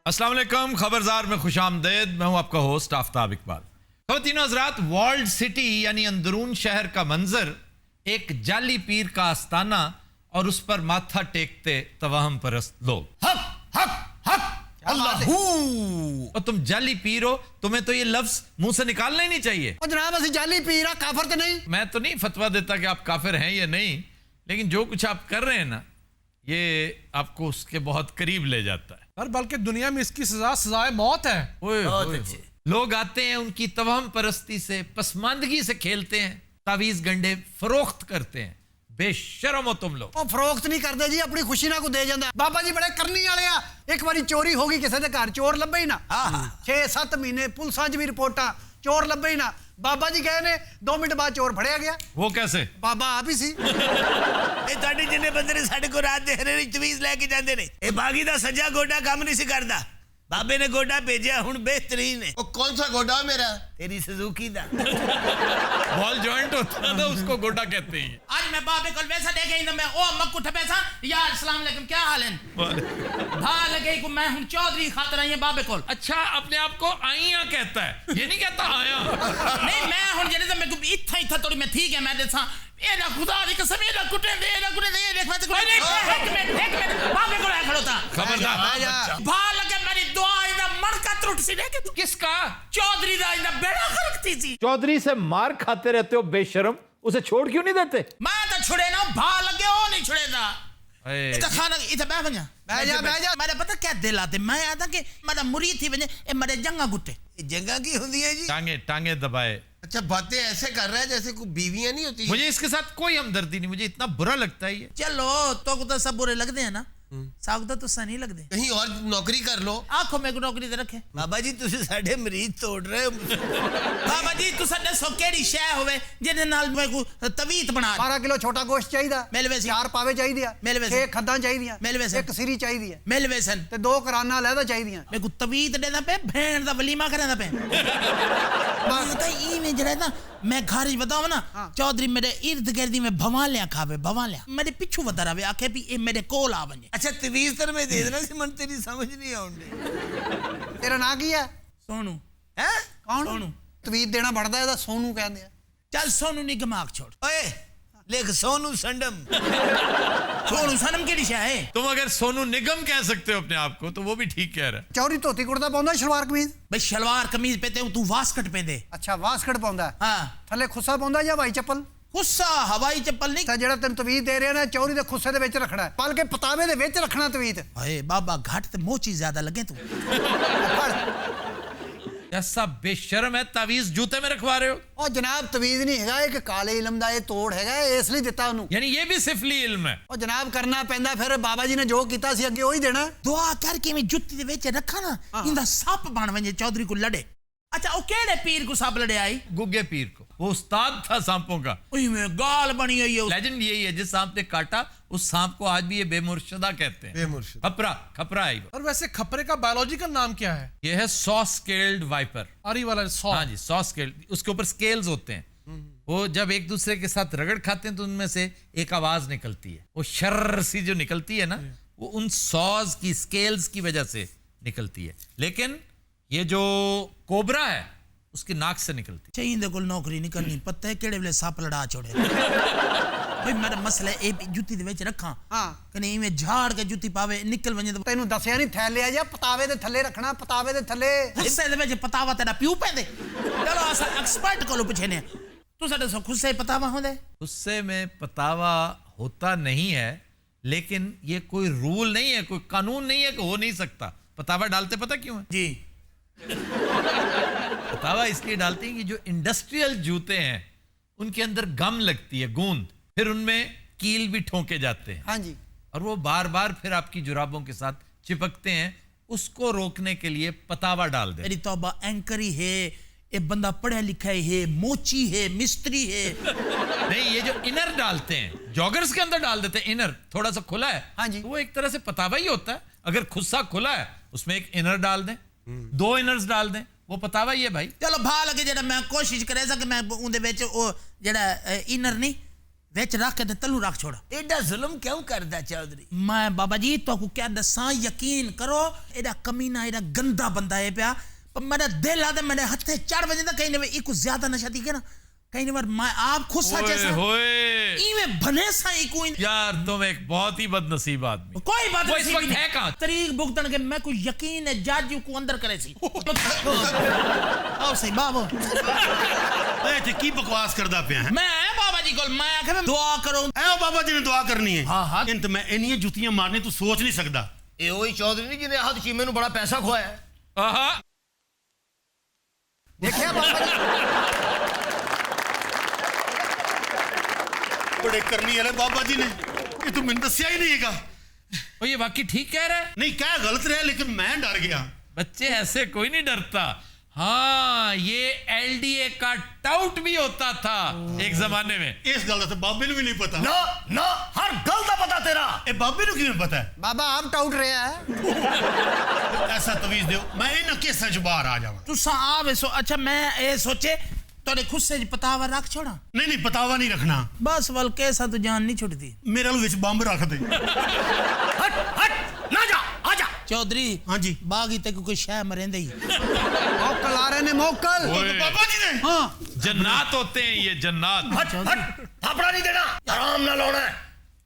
अस्सलाम वालेकुम, खबरदार में खुश आमदेद। मैं हूं आपका होस्ट आफ्ताब इकबाल। ख़वातीन हज़रात, वॉल्ड सिटी यानी अंदरून शहर का मंजर एक जाली पीर का आस्ताना और उस पर माथा टेकते तवाहम परस्त लोग। हक हक हक अल्लाहू। और तुम जाली पीर हो, तुम्हें तो ये लफ्ज मुंह से निकालना ही नहीं चाहिए। जनाब असि जाली पीर काफर तो नहीं। मैं तो नहीं फतवा देता कि आप काफिर हैं या नहीं, लेकिन जो कुछ आप कर रहे हैं ना, ये आपको उसके बहुत करीब ले जाता है। और बल्कि दुनिया में इसकी सजाए मौत है। ओए लोग आते हैं, उनकी तवहम परस्ती से, पसमानदगी से खेलते हैं, तावीज गंडे फरोख्त करते हैं। बेशरम हो तुम लोग। फरोख्त नहीं करते जी, अपनी खुशी ना को दे जाता। बाबा जी बड़े करनी वाले आ। एक बारी चोरी हो गई किसी के घर, चोर लभे ही ना। 6-7 महीने पुलिसां च भी रिपोर्टां, चोर लभे ही ना। बाबा जी गए ने, 2 मिनट बाद चोर फड़िया गया। वो कैसे? बाबा आप ही सी। जिन्हें बंदे ने साढ़े को रात देहरे तवीज लैके जाते ने, ये बागी दा सज्जा गोडा काम नहीं सी करदा। बाबे ने गोडा भेजा हुन बेहतरीन है। कौन सा गोडा मेरा? तेरी सुजुकी दा। बॉल जॉइंट होता है ना, उसको गोटा कहते हैं। आज मैं बाबे को पैसा दे गई ना, मैं ओ अम्मा को पैसा यार अस्सलाम वालेकुम क्या हाल है भा लगे को मैं हूं चौधरी खातर आई है बाबे को। अच्छा, अपने आप को आइया कहता है, ये नहीं कहता आया। नहीं मैं हुन जेने मैं को इथा थोड़ी मैं ठीक है मैं देसा एला खुदा दी कसम एला कुटे दे देख मैं तो एक मिनट बाबे को खड़ो था। खबरदार। भा लगे मेरी दुआ इंदा मणका त्रुट सी देखे तू किसका? चौधरी दा इंदा बेड़ा खरकती सी। चौधरी से मार खाते रहते हो बेशरम, उसे छोड़ क्यों नहीं देते? मैं तो छुड़े ना, भा लगे ओ नहीं छुड़ेदा। इधर खाना इधर बैठ जा मेरा पता क्या दिल आते, मैं आता कि मेरा मुरीद थी बने ए मेरे जंगा गुट्टे। जंगा की होती है जी? टांगे दबाए। अच्छा, बातें ऐसे कर रहा है जैसे कोई बीवियां नहीं होती। मुझे इसके साथ कोई हमदर्दी नहीं, मुझे इतना बुरा लगता है ये। चलो तो को तो सब बुरे लगते हैं ना, साग तो सा नहीं लगते। कहीं और नौकरी कर लो। आंखों में नौकरी दे रखे। बाबा जी तुसी साढ़े मरीज तोड़ रहे हो। बाबा जी तुसा दसो केड़ी शय होवे जिने नाल मैं को तवीत बना। 12 किलो छोटा गोश्त चाहिदा, मिलवे सी 4 पावे चाहिदिया, मिलवे सी 6 खद्दां चाहिदियां, मिलवे सी 1 सिरी चाहिदी है, मिलवे सन ते 2 कराना लैदा चाहिदियां। मैं को तवीत देदा पे भेड़ दा वलीमा करदा पे। बात ई में जरा ना मैं घर बताऊं ना, चौधरी मेरे इर्द गिर्द में भवालियां खावे, भवालियां मेरे पिछू वदा रहे आखे भी ए मेरे कोल आ वने। अच्छा तवीज तर में दे देना सी, मन तेरी समझ नहीं आउंदी। तेरा नाम की है? सोनू। हैं? कौन? सोनू। तवीत देना बढ़दा है, सोनू कहंदे आ। चल सोनू नी दिमाग छोड़। ओए लिख सोनू संडम। सोनू सनम केड़ी शय है? तुम अगर सोनू निगम कह सकते हो अपने आप को तो वो भी ठीक कह रहा है। चौरी धोती कुर्ता पाउंदा, शलवार कमीज? भाई शलवार कमीज पहनते हूं, तू वास्कट पहनदे। अच्छा वास्कट पाउंदा, हां थल्ले खुस्सा पाउंदा या हवाई चप्पल? खुस्सा हवाई चप्पल नहीं। ते जेड़ा तैਨੂੰ तवीत दे रहे ना, चौरी दे खुस्से दे विच रखना है, बल्कि पतावे दे विच रखना तवीत। अरे बाबा घाट ते मोची ज्यादा लगे तू। ऐसा बेशरम है, तावीज जूते में रखवा रहे हो। ओ जनाब तवीज नहीं हैगा, एक काले इल्म दा ये तोड़ हैगा, इसलिए दिता उन्होंने। यानी ये भी सिफली इल्म है। ओ जनाब करना पैंदा, फिर बाबा जी ने जो कीता सी अगे वही देना। दुआ करके मैं जुत्ती दे विच रखा ना, इंदा सप बन वने चौधरी को लड़े। अच्छा ओ केड़े पीर को सप लड़े आई? गुग्गे पीर को। वो उस्ताद था सांपों का। ओए में गाल बनी हुई है। लेजेंड यही है, जिस सांप ने काटा उस सांप को आज भी ये बेमुर्शदा कहते हैं। बेमुर्शदा। खपरा आई वो। और वैसे खपरे का बायोलॉजिकल नाम क्या है? ये है सॉ स्केल्ड वाइपर। आरी वाला सॉ। हाँ जी, सॉ स्केल्ड। उसके ऊपर स्केल्स होते हैं। वो जब एक दूसरे के साथ रगड़ खाते हैं तो उनमें से एक आवाज निकलती है, वो शर्र सी जो निकलती है ना, वो उन सॉज की स्केल्स की वजह से निकलती है। लेकिन ये जो कोबरा है उसकी नाक से निकलती। चाहिए कोल नौकरी नहीं करनी, पता है केड़े वेले सप लड़ा छोड़े। भाई मेरा मसला ए जुत्ती दे विच रखा, हां कने इवें झाड़ के जुत्ती पावे निकल वने तो तैਨੂੰ दसिया नहीं, थैले आ जा पतावे दे थल्ले रखना, पतावे दे थल्ले। खुस्से दे विच पतावा तेरा प्यू पैंदे। चलो असा एक्सपर्ट कोलो पुछने तू साडे सो खुस्से पतावा होंदे? उससे में पतावा होता नहीं है, लेकिन ये कोई रूल नहीं है, कोई कानून नहीं है कि हो नहीं सकता। पतावा डालते पता क्यों है जी? पतावा इसलिए डालते हैं कि जो इंडस्ट्रियल जूते हैं उनके अंदर गम लगती है, गूंद, फिर उनमें कील भी ठोके जाते हैं। हाँ जी। और वो बार बार फिर आपकी जुराबों के साथ चिपकते हैं, उसको रोकने के लिए पतावा डाल दे। मेरी तौबा, एंकरी है, ये बंदा पढ़ा लिखा है, मोची है, मिस्त्री है। नहीं, ये जो इनर डालते हैं, जॉगर्स के अंदर डाल देते हैं इनर, थोड़ा सा खुला है। हाँ जी। तो वो एक तरह से पतावा ही होता है। अगर खुस्सा खुला है उसमें एक इनर डाल दें, 2 इनर्स डाल दें, वो पतावा ही है भाई। चलो भा लगे जेड़ा मैं कोशिश करे कि मैं उनदे विच ओ जेड़ा इनर नहीं विच रख के ते तलू रख छोड़। एडा जुल्म क्यों करदा चौधरी? मैं बाबा जी तो को क्या दसा, यकीन करो एडा कमीना एडा गंदा बंदा है पिया, पर मेरा दिल आदे मेरे हथे चढ़ बजे ना कहीं ने इको ज्यादा नशा दी के ना कहीं बार मैं आप खुद सा जैसा होए इवे बने सा इको यार तुम एक बहुत ही बदनसीब आदमी। कोई बात वो इस वक्त है कहाँ? तरीक भुगतन के मैं कोई यकीन है जज को अंदर करे सी आओ सही बाबू ते की बकवास करदा पिया है? मैं बाबा जी को मैं आखे दुआ करो ऐ बाबा जी ने दुआ करनी है। हाँ, हाँ। इंत मैं इन्नियां जुतियां मारनी तू सोच नहीं सकदा। ਇਹ ਉਹੀ ਚੌਧਰੀ ਨਹੀਂ ਜਿਹਨੇ ਹੱਥ ਚੀਮੇ ਨੂੰ ਬੜਾ ਪੈਸਾ ਖਵਾਇਆ। आहा ਦੇਖਿਆ ਬਾਬਾ ਜੀ बड़े करनी वाले बाबा जी ने, ये तू मैंने दसिया ही नहीं हैगा। वो ये वाकई ठीक कह रहा है। नहीं कह गलत रहा लेकिन मैं डर गया। बच्चे ऐसे कोई नहीं डरता। हाँ ये एलडीए का टाउट भी होता था एक जमाने में। इस गल दा बाबे नु भी नहीं पता। ਨਾ ਨਾ ਹਰ ਗੱਲ ਦਾ ਪਤਾ ਤੇਰਾ। ए बाबे नु किवें पता है? ਬਾਬਾ ਆਪ ਟਾਊਟ ਰਿਹਾ ਹੈ। ऐसा तवीज दो मैं इन केसां च बाहर आ जावां। तू सा आवे सो अच्छा मैं ये सोचे तोरे खुद से पतावा रख छोड़ा नहीं नहीं पतावा नहीं रखना। बस वल कैसा तो जान नहीं छुटती। मेरे नु विच बंब रख दे। ਹਟ ਹਟ ਨਾ ਜਾ ਆ ਜਾ। चौधरी हाँ जी। बागी तक कोई शह मरेंदे ही ਮੌਕਲ आ रहे ने मौकल। ओए, बाबा जी ने हाँ जन्नात होते हैं ये जन्नात। हट हट थापड़ा नहीं देना, आराम ना लाना है,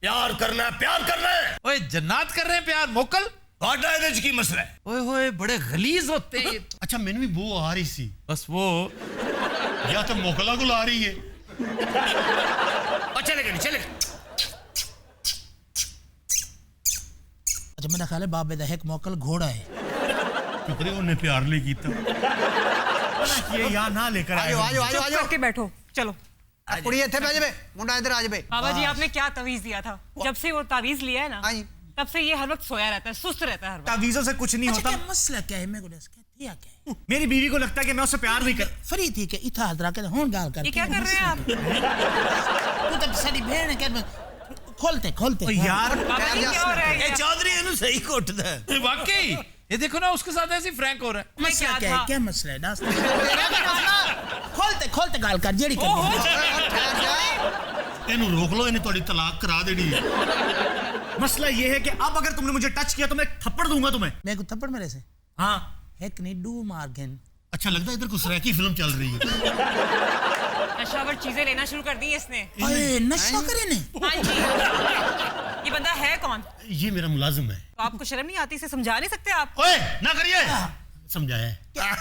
प्यार करना है, प्यार करना है। ओए जन्नात कर रहे हैं प्यार मोकल। ਤੁਹਾਡਾ ਇਹਦੇ ਚ ਕੀ ਮਸਲਾ ਹੈ? ओए होए बड़े गलीज होते हैं ये। अच्छा मैंने भी वो आ रही सी बस वो या तो मोकला को ला रही है। और चलेगा नहीं चलेगा। अच्छा मेरा ख्याल है बाबे दा एक मोकल घोड़ा है टुकड़े उन्हें प्यार ले कीता। ये यहाँ ना लेकर आए। ਆਜੋ ਆਜੋ ਆਜੋ चुप ਆਜੋ करके बैठो चलो। ਕੁੜੀ ਇੱਥੇ ਬਹਿ ਜਾਵੇ, ਮੁੰਡਾ ਇੱਧਰ ਆ ਜਾਵੇ। बाबा जी आपने क्या तवीज दिया था? जब से वो तावीज लिया है ना हाँ जी। तब से ये हर वक्त सोया रहता है, सुस्त रहता है हर वक्त। तावीज़ों से कुछ नहीं अच्छा होता। क्या मसला क्या है मेरे को दस क्या थी क्या मेरी बीवी को लगता है कि मैं उससे प्यार नहीं कर। फ्री थी के इथा हदरा के हुन गाल कर ये क्या कर रहे हैं आप? तू तो सारी बहन के खोलते खोलते ओ यार बाबा जी क्या हो रहा है? ਇਹ ਚੌਧਰੀ ਇਹਨੂੰ ਸਹੀ ਘੁੱਟਦਾ ਹੈ। ये वाकई ये देखो ना उसके साथ ऐसे फ्रैंक हो रहा है। मसला क्या क्या है था? क्या मसला है नाश्ता खोलते खोलते गाल कर जेड़ी कर इन्हें रोक लो, इन्हें थोड़ी तलाक करा देनी है। मसला ये है कि अब अगर तुमने मुझे टच किया तो मैं थप्पड़ दूंगा तुम्हें। मेरे को थप्पड़ मेरे से हाँ एक नहीं डू मार गेन अच्छा लगता है इधर कुछ रैकी फिल्म चल रही है। नशावर चीजें लेना शुरू कर दी है इसने। अरे नशा करे ने हाँ जी। ये बंदा है कौन? ये मेरा मुलाजिम है। तो आपको शर्म नहीं आती? इसे समझा नहीं सकते आप? ओए ना करिए। समझाया है। क्या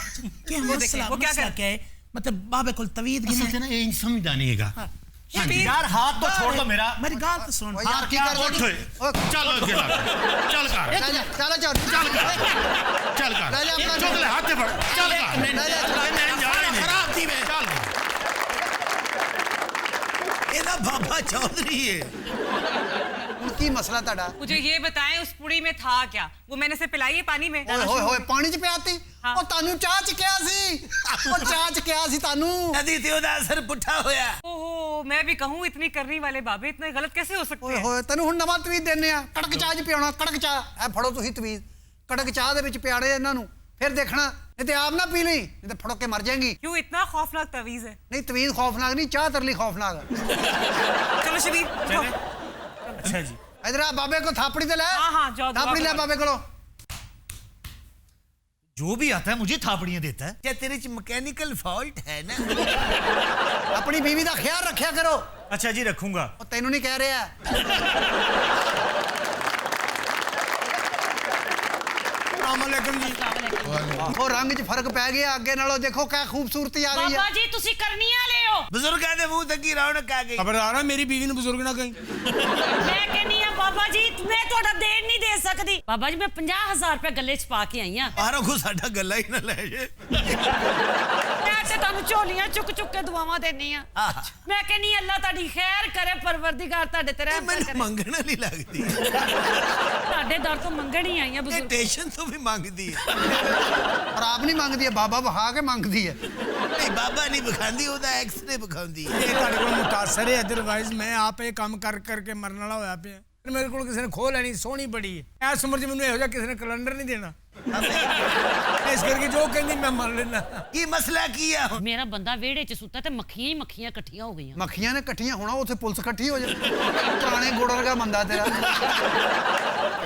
वो मसला वो क्या मसला कर- क्या है मतलब बाबे को तवीद असल गिने से ना ये समझ नहीं है। ये भी- यार हाथ तो छोड़ दो मेरा। मेरी गाल तो सुन ਓ ਯਾਰ ਕੀ उठ ਕਰਦਾ चल गिला चल कर चलो चलो चल कर चल कर ले जा अपना- चुक ले हाथ से फड़ चल कर ले जा, चलो। नहीं जा रहे नहीं। खराब थी मैं चल ਇਹਦਾ ਬਾਬਾ ਚੌਧਰੀ ਹੈ। ਹੁਣ ਕੀ ਮਸਲਾ ਤੁਹਾਡਾ? मुझे ये बताएं उस पुड़ी में था क्या? वो मैंने से पिलाई है पानी में? ਓਏ ਹੋਏ ਹੋਏ ਪਾਣੀ ਚ ਪਿਆਤੀ। हाँ। ਉਹ ਤੁਹਾਨੂੰ ਚਾਹ ਚ ਕਿਹਾ ਸੀ, ਉਹ ਚਾਹ ਚ ਕਿਹਾ ਸੀ ਤੁਹਾਨੂੰ। ਨਦੀ ਤੇ ਉਹਦਾ ਅਸਰ ਪੁੱਠਾ ਹੋਇਆ। ओहो मैं भी कहूँ इतनी करनी वाले बाबे इतने गलत कैसे हो सकते ਓਏ हैं? ਹੋਏ ਤੈਨੂੰ ਹੁਣ ਨਵਾਂ ਤਵੀਜ਼ ਦਿੰਨੇ ਆ, ਕੜਕ ਚਾਹ ਚ ਪਿਆਉਣਾ, ਕੜਕ ਚਾਹ। ਇਹ ਫੜੋ ਤੁਸੀਂ ਤਵੀਜ਼, ਕੜਕ ਚਾਹ ਦੇ ਵਿੱਚ ਪਿਆੜੇ ਇਹਨਾਂ ਨੂੰ, ਫਿਰ ਦੇਖਣਾ। ਨਹੀਂ ਤੇ ਆਪ ਨਾ ਪੀ ਲਈ, ਨਹੀਂ ਤੇ ਫੜੋ ਕੇ ਮਰ ਜਾਏਗੀ। क्यों इतना खौफनाक तवीज है? ਨਹੀਂ ਤਵੀਜ਼ ਖੌਫਨਾਕ ਨਹੀਂ, ਚਾਹ ਤੇਰੇ ਲਈ ਖੌਫਨਾਕ ਹੈ। चलो शबीर उठो। अच्छा जी ਇਧਰ ਆ ਬਾਬੇ ਕੋ ਥਾਪੜੀ ਤੇ ਲੈ। हाँ हाँ जाओ दुआ ਥਾਪੜੀ ਲੈ करो। ਬਾਬੇ ਕੋਲੋਂ। जो भी आता है मुझे थापड़ियां देता है। क्या तेरे च मैकेनिकल फॉल्ट है ना? ਆਪਣੀ ਬੀਵੀ ਦਾ ਖਿਆਲ ਰੱਖਿਆ ਕਰੋ। अच्छा जी रखूंगा। ਉਹ ਤੈਨੂੰ ਨਹੀਂ ਕਹਿ ਰਿਹਾ। ਉਹ ਰੰਗ 'ਚ ਫਰਕ ਪੈ ਗਿਆ ਅੱਗੇ ਨਾਲੋਂ। ਦੇਖੋ ਕਿਆ ਖੂਬਸੂਰਤੀ ਆ ਗਈ बाबा ਹੈ। जी तुसी करनी वाले हो। ਬਜ਼ੁਰਗਾਂ ਦੇ ਮੂੰਹ ਤੱਕ ਹੀ ਰੌਣਕ ਆ ਗਈ। खबरदार है मेरी बीवी ने बुजुर्ग ना कहीं। ਮੈਂ ਕਹਿੰਨੀ ਆ ਬਾਬਾ ਜੀ ਮੈਂ ਤੁਹਾਡਾ ਦੇਣ ਨਹੀਂ ਦੇ ਸਕਦੀ। ਬਾਬਾ ਜੀ ਮੈਂ 50,000 ਰੁਪਏ ਗੱਲੇ 'ਚ ਪਾ ਕੇ ਆਈ ਆ। ਬਾਹਰੋਂ ਕੋ ਸਾਡਾ ਗੱਲਾਂ ਹੀ ਨਾ ਲੈ ਜੇ। ਮੈਂ ਤੇ ਤੁਹਾਨੂੰ ਝੋਲੀਆਂ ਚੁੱਕ ਚੁੱਕ ਕੇ ਦੁਆਵਾਂ ਦੇਣੀ ਆ। ਆਹ, ਮੈਂ ਕਹਿੰਨੀ ਅੱਲਾ ਤੁਹਾਡੀ ਖੈਰ ਕਰੇ, ਪਰਵਰਦੀਗਾਰ ਤੁਹਾਡੇ ਤੇ ਇਹ ਰਹਿਮ ਮੈਨੂੰ ਕਰੇ। ਮੰਗਣ ਵਾਲੀ ਲੱਗਦੀ। ਤੁਹਾਡੇ ਦਰ ਤੋਂ ਮੰਗਣ ਹੀ ਆਈ ਆ ਇਹ ਬਜ਼ੁਰਗ। ਟੇਸ਼ਨ ਤੋਂ ਵੀ ਮੰਗਦੀ ਹੈ। ਪਰ ਆਪ ਨਹੀਂ ਮੰਗਦੀ ਹੈ, ਬਾਬਾ ਵਹਾ ਕੇ ਮੰਗਦੀ ਹੈ। ਨਹੀਂ ਬਾਬਾ ਨਹੀਂ ਵਿਖਾਉਂਦੀ, ਉਹਦਾ ਐਕਸਰੇ ਵਿਖਾਉਂਦੀ ਹੈ। ਇਹ ਤੁਹਾਡੇ ਕੋਲ ਮੁਤਾਸਰ ਹੈ, ਅਦਰਵਾਈਜ਼ ਮੈਂ ਆਪ ਇਹ ਕੰਮ ਕਰ ਕਰਕੇ ਮਰਨ ਵਾਲਾ ਹੋਇਆ ਪਿਆ। میرے کو کسی نے کھو لینی سونی بڑی ہے ایس عمر میں یہو جہا کسی نے کیلنڈر نہیں دینا اس کر کے جو کہندی میں مان لینا کی مسئلہ کیا میرا بندہ ویڑے چ ستا تے مکھیاں ہی مکھیاں اکٹھیاں ہو گئیاں مکھیاں نے کٹھیاں ہونا اتنے پولیس کٹھی ہو جائے پرانے گوڑ ورگا بندہ تیرا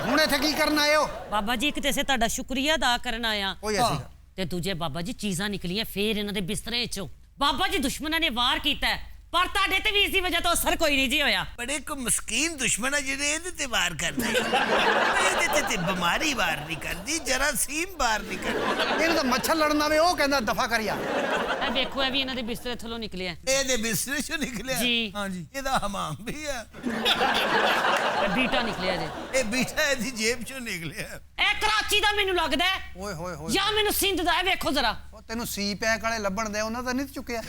ہوں اتنے کی کرنا آئے ہو بابا جی ایک تے سے تہاڈا شکریہ ادا کرنا آیا کوئی ایسی تے دوجے بابا جی چیزاں نکلیاں پھر انہاں دے بسترے چوں بابا جی دشمناں نے وار کیتا ہے پر تہاڈے تے بھی اس دی وجہ تو اثر کوئی نہیں جی ہویا بڑے کو مسکین دشمن ہے جنہیں یہ تے وار کرتے یہ تے بیماری وار نہیں کرتی جراثیم وار نہیں کرتی یہ تو مچھر لڑنا وے وہ کہندا دفع کریا اے دیکھو اے بھی انہاں دے بسترے تھلوں نکلے ہیں یہ دے بسترے چوں نکلیا جی ہاں جی یہ دا حمام بھی ہے اے بیٹا نکلیا جی یہ بیٹا دی جیب چوں نکلیا اے کراچی دا مینوں لگدا ہے اوئے ہوئے ہوئے یا مینوں سندھ دا اے ویکھو ذرا تینوں سی پیک والے لبن دے انہاں تا نہیں چکیا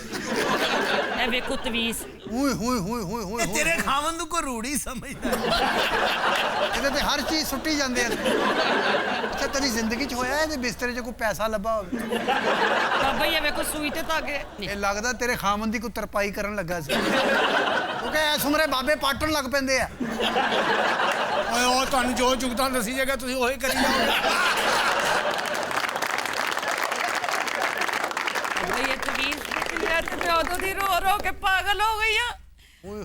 اے ویکھو تویز ہوئے ہوئے ہوئے ہوئے ہوئے یہ تیرے خاوند کو روڑی سمجھدا ਇਹਦੇ ਤੇ ਹਰ ਚੀਜ਼ ਸੁੱਟੀ ਜਾਂਦੇ ਆ ਅੱਛਾ ਤੇਰੀ ਜ਼ਿੰਦਗੀ 'ਚ ਹੋਇਆ ਇਹਦੇ ਬਿਸਤਰੇ 'ਚ ਕੋਈ ਪੈਸਾ ਲੱਭਾ ਹੋਵੇ ਬਾਬਾ ਇਹ ਵੇਖੋ ਸੂਈ ਤੇ ਧਾਗੇ ਇਹ ਲੱਗਦਾ ਤੇਰੇ ਖਾਮਨ ਦੀ ਕੋਈ ਤਰਪਾਈ ਕਰਨ ਲੱਗਾ ਸੀ ਕਿਉਂਕਿ ਐਸ ਉਮਰੇ ਬਾਬੇ ਪਾਟਣ ਲੱਗ ਪੈਂਦੇ ਆ ਓਏ ਉਹ ਤੁਹਾਨੂੰ ਜੋ ਜੁਗਤਾਂ ਦੱਸੀ ਜਾਏਗਾ ਤੁਸੀਂ ਉਹੀ ਕਰੀ ਜਾਓਗੇ ਇਹ ਤਵੀਜ਼ ਨਿਕਲਿਆ ਤੇ ਮੈਂ ਉਦੋਂ ਦੀ ਰੋ ਰੋ ਕੇ ਪਾਗਲ ਹੋ ਗਈ ਆ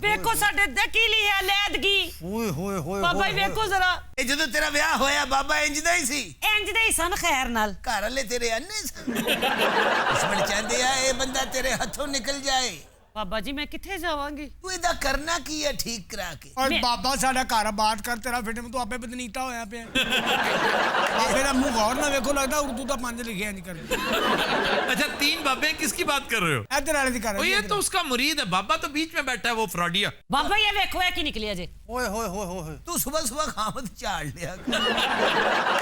ਵੇਖੋ ਸਾਡੇ ਤੇ ਕੀ ਲਿਆ ਲੈਦਗੀ ਓਏ ਹੋਏ ਹੋਏ ਬਾਬਾ ਜੀ ਵੇਖੋ ਜ਼ਰਾ ਇਹ ਜਦੋਂ ਤੇਰਾ ਵਿਆਹ ਹੋਇਆ ਬਾਬਾ ਇੰਜ ਦਾ ਹੀ ਸੀ ਇੰਜ ਦੇ ਹੀ ਸਨ ਖੈਰ ਨਾਲ ਘਰ ਵਾਲੇ ਤੇਰੇ ਅੰਨੇ ਸਨ ਦੁਸ਼ਮਣ ਚਾਹੁੰਦੇ ਆ ਇਹ ਬੰਦਾ ਤੇਰੇ ਹੱਥੋਂ ਨਿਕਲ ਜਾਏ ਬਾਬਾ ਜੀ ਮੈਂ ਕਿੱਥੇ ਜਾਵਾਂਗੀ ਤੂੰ ਇਹਦਾ ਕਰਨਾ ਕੀ ਹੈ ਠੀਕ ਕਰਾ ਕੇ ਓਏ ਬਾਬਾ ਸਾਡਾ ਘਰ ਆਬਾਦ ਕਰ ਤੇਰਾ ਫਿਟਮ ਤੂੰ ਆਪੇ ਬਦਨੀਤਾ ਹੋਇਆ ਪਿਆ ਬਾਬੇ ਦਾ ਮੂੰਹ ਗੌਰ ਨਾਲ ਵੇਖੋ ਲੱਗਦਾ ਉਰਦੂ ਦਾ ਪੰਜ ਲਿਖਿਆ ਇੰਜ ਕਰ अच्छा 3 बाबे किसकी बात कर रहे हो ਇੱਧਰ ਵਾਲੇ ਦੀ ਕਰ ये तो उसका मुरीद है बाबा तो बीच में बैठा है वो फ्रॉडिया ਬਾਬਾ ਇਹ ਵੇਖੋ ਇਹ ਕੀ ਨਿਕਲਿਆ ਜੇ ਓਏ ਹੋਏ ਹੋਏ ਹੋਏ ਤੂੰ ਸਵੇਰ ਸਵੇਰ ਖਾਮਦ ਝਾੜ ਲਿਆ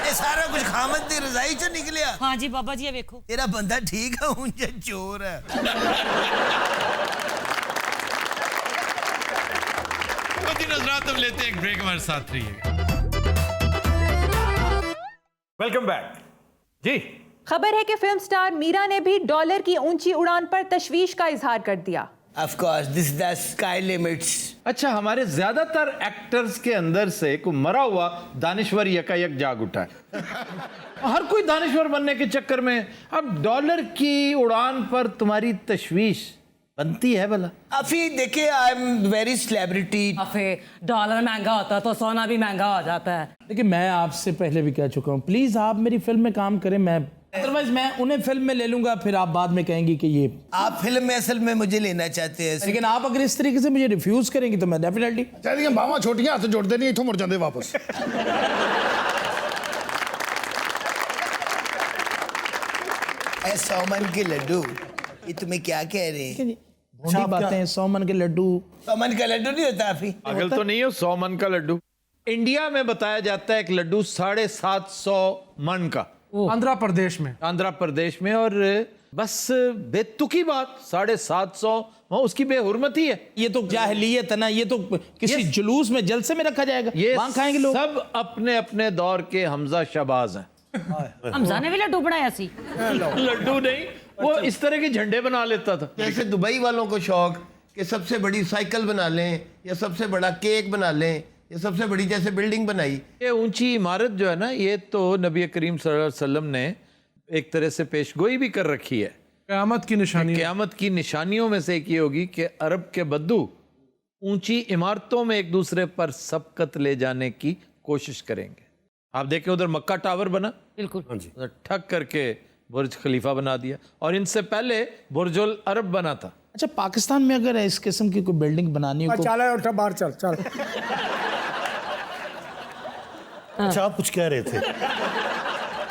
ਇਹ ਸਾਰਾ ਕੁਝ ਖਾਮਦ ਦੀ ਰਜ਼ਾਈ ਚੋਂ ਨਿਕਲਿਆ ਹਾਂ ਜੀ ਬਾਬਾ ਜੀ ਇਹ ਵੇਖੋ ਤੇਰਾ ਬੰਦਾ ਠੀਕ ਹੈ ਹੁਣ ਜੇ ਚੋਰ ਹੈ हजरात अब लेते हैं एक ब्रेक हमारे साथ रहिएगा वेलकम बैक जी खबर है कि फिल्म स्टार मीरा ने भी डॉलर की ऊंची उड़ान पर तशवीश का इजहार कर दिया Of course, this is the sky limits. अच्छा हमारे ज्यादातर एक्टर्स के अंदर से कोई मरा हुआ दानिश्वर यकायक जाग उठा है हर कोई दानिश्वर बनने के चक्कर में अब डॉलर की उड़ान पर तुम्हारी तशवीश बनती है भला अभी देखिए I am very celebrity dollar महंगा होता है तो सोना भी महंगा हो जाता है देखिए मैं आपसे पहले भी कह चुका हूँ प्लीज आप मेरी फिल्म में काम करें मैं अदरवाइज मैं उन्हें फिल्म में ले लूंगा फिर आप बाद में कहेंगी कि ये आप फिल्म में असल में मुझे लेना चाहते हैं लेकिन आप अगर इस तरीके से मुझे रिफ्यूज करेंगी तो मैं डेफिनेटली ਚਾਹੀਦੀਆਂ ਬਾਹਾਂ ਛੋਟੀਆਂ ਹੱਥ ਜੁੜਦੇ ਨਹੀਂ ਇੱਥੋਂ ਮੁੜ ਜਾਂਦੇ ਵਾਪਸ ऐ सौमन के लड्डू ये तुम्हें क्या कह रहे हैं भोंडी बातें 100 मन के लड्डू सौमन का लड्डू नहीं होता अभी पागल तो नहीं हो 100 मन का लड्डू इंडिया में बताया जाता है एक लड्डू 750 मन का आंध्र प्रदेश में आंध्र प्रदेश में और बस बेतुकी बात 750 वहाँ उसकी बेहुरमती है ये तो जाहिलियत है ना ये तो किसी जुलूस में जलसे में रखा जाएगा ये वहाँ खाएंगे लोग सब अपने अपने दौर के हमजा शहबाज हैं हमजा ने भी लड्डू बनाया सी लड्डू नहीं वो इस तरह के झंडे बना लेता था जैसे दुबई वालों को शौक कि सबसे बड़ी साइकिल बना लें या सबसे बड़ा केक बना लें या सबसे बड़ी जैसे बिल्डिंग बनाई ये ऊंची इमारत जो है ना ये तो नबी करीम सल्लल्लाहु अलैहि वसल्लम ने एक तरह से पेशगोई भी कर रखी है क़यामत की निशानी क़यामत की निशानियों में से एक ये होगी कि अरब के बद्दू ऊंची इमारतों में एक दूसरे पर सबकत ले जाने की कोशिश करेंगे आप देखें उधर मक्का टावर बना बिल्कुल उधर ठक करके बुर्ज खलीफा बना दिया और इनसे पहले बुर्जुल अरब बना था अच्छा पाकिस्तान में अगर इस किस्म की कोई बिल्डिंग बनानी हो चल उठा बाहर चल चल अच्छा आप कुछ कह रहे थे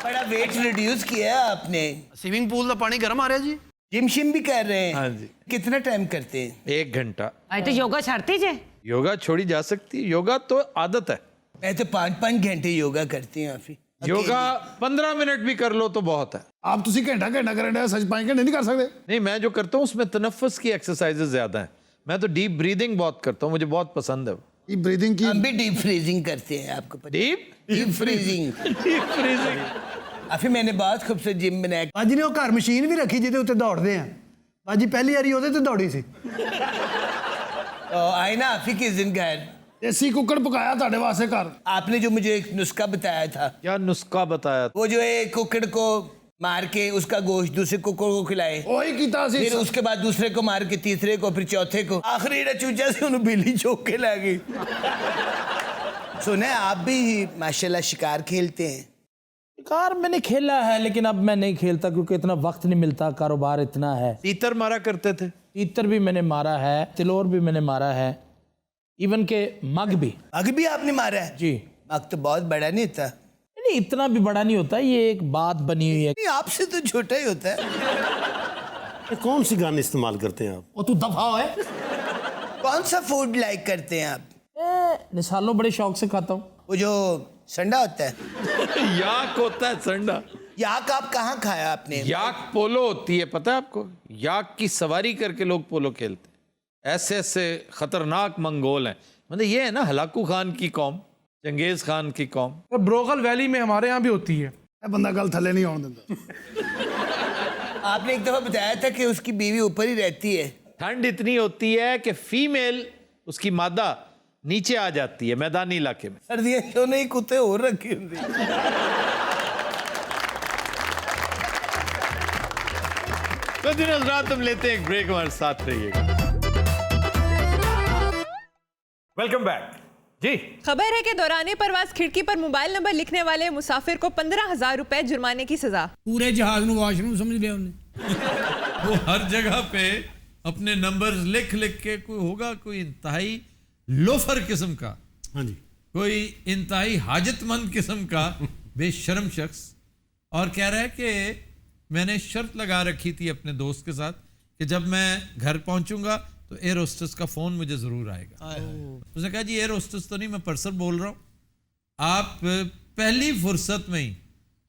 बड़ा वेट रिड्यूस किया है आपने स्विमिंग पूल का पानी गर्म आ रहा है जी जिम शिम भी कर रहे हैं हाँ जी कितना टाइम करते हैं 1 घंटा आज तो योगा छाड़ती जे योगा छोड़ी जा सकती है योगा तो आदत है मैं तो 5-5 घंटे योगा करती हूँ अभी योगा 15 मिनट भी कर लो तो बहुत है आप ਤੁਸੀਂ ਘੰਟਾ ਘੰਟਾ ਕਰਨ ਦੇ ਸੱਚ 5 ਘੰਟੇ नहीं कर सकते नहीं मैं जो करता हूँ उसमें तनफ्फुस की एक्सरसाइजेज ज्यादा हैं मैं तो डीप ब्रीदिंग बहुत करता हूँ मुझे बहुत पसंद है ये ब्रीदिंग की हम भी डीप फ्रीजिंग करते हैं आपको पता डीप फ्रीजिंग अभी मैंने बहुत खूबसूरत जिम बनाया ਬਾਜੀ ਨੇ ਉਹ ਘਰ ਮਸ਼ੀਨ ਵੀ ਰੱਖੀ ਜਿਹਦੇ ਉੱਤੇ ਦੌੜਦੇ ਆ ਬਾਜੀ ਪਹਿਲੀ ਵਾਰੀ ਉਹਦੇ ਤੇ ਦੌੜੀ ਸੀ तो आए ना अभी किस दिन घर देसी कुकड़ पकाया ताड़े वास्ते घर। आपने जो मुझे एक नुस्खा बताया था, क्या नुस्खा बताया? वो जो एक कुकड़ को मार के उसका गोश्त दूसरे कुकड़ को खिलाए, वही कीता सी। फिर उसके बाद दूसरे को मार के तीसरे को, फिर चौथे को, आखिरी चूचा से उन्हें बिल्ली चौक के ला गई। सुना है आप भी माशाल्लाह शिकार खेलते हैं? कार मैंने खेला है, लेकिन अब मैं नहीं खेलता क्योंकि इतना वक्त नहीं मिलता, कारोबार इतना है। तीतर मारा करते थे? तीतर भी मैंने मारा है, तिलोर भी मैंने मारा है, इवन के मग भी। मग भी आपने मारा है? जी। मग तो बहुत बड़ा नहीं होता। नहीं, इतना भी बड़ा नहीं होता, ये एक बात बनी हुई है। नहीं, आपसे तो छोटा ही होता है। ये कौन सी गाने इस्तेमाल करते हैं आप? वो तू दफा है। कौन सा फूड लाइक करते हैं आप? निसालों बड़े शौक से खाता हूँ। वो जो संडा होता है। याक होता है संडा। याक आप कहाँ खाया आपने? याक पोलो होती है, पता है आपको? याक की सवारी करके लोग पोलो खेलते हैं। ऐसे ऐसे खतरनाक मंगोल हैं। मतलब ये है ना हलाकू खान की कौम, चंगेज खान की कौम। तो ब्रोगल वैली में हमारे यहाँ भी होती है। बंदा गल थले नहीं होने देता। आपने एक दफा बताया था कि उसकी बीवी ऊपर ही रहती है। ठंड इतनी होती है कि फीमेल उसकी मादा नीचे आ जाती है मैदानी इलाके में। सर्दियाँ तो नहीं, कुत्ते और रखी होती। तो दिन रात हम लेते हैं एक ब्रेक, हमारे साथ रहिएगा। वेलकम बैक जी। खबर है कि दौराने परवाज खिड़की पर मोबाइल नंबर लिखने वाले मुसाफिर को 15,000 रुपए जुर्माने की सजा। पूरे जहाज में वॉशरूम समझ लिया उन्हें। वो हर जगह पे अपने नंबर लिख लिख के, कोई होगा कोई इंतहाई लोफर किस्म का, हाँ जी, कोई इंतहाई हाजतमंद किस्म का बेशर्म शख्स, और कह रहा है कि मैंने शर्त लगा रखी थी अपने दोस्त के साथ कि जब मैं घर पहुंचूंगा तो एयर होस्टेस का फोन मुझे जरूर आएगा। उसने कहा जी एयर होस्टेस तो नहीं, मैं पर्सन बोल रहा हूँ, आप पहली फुर्सत में ही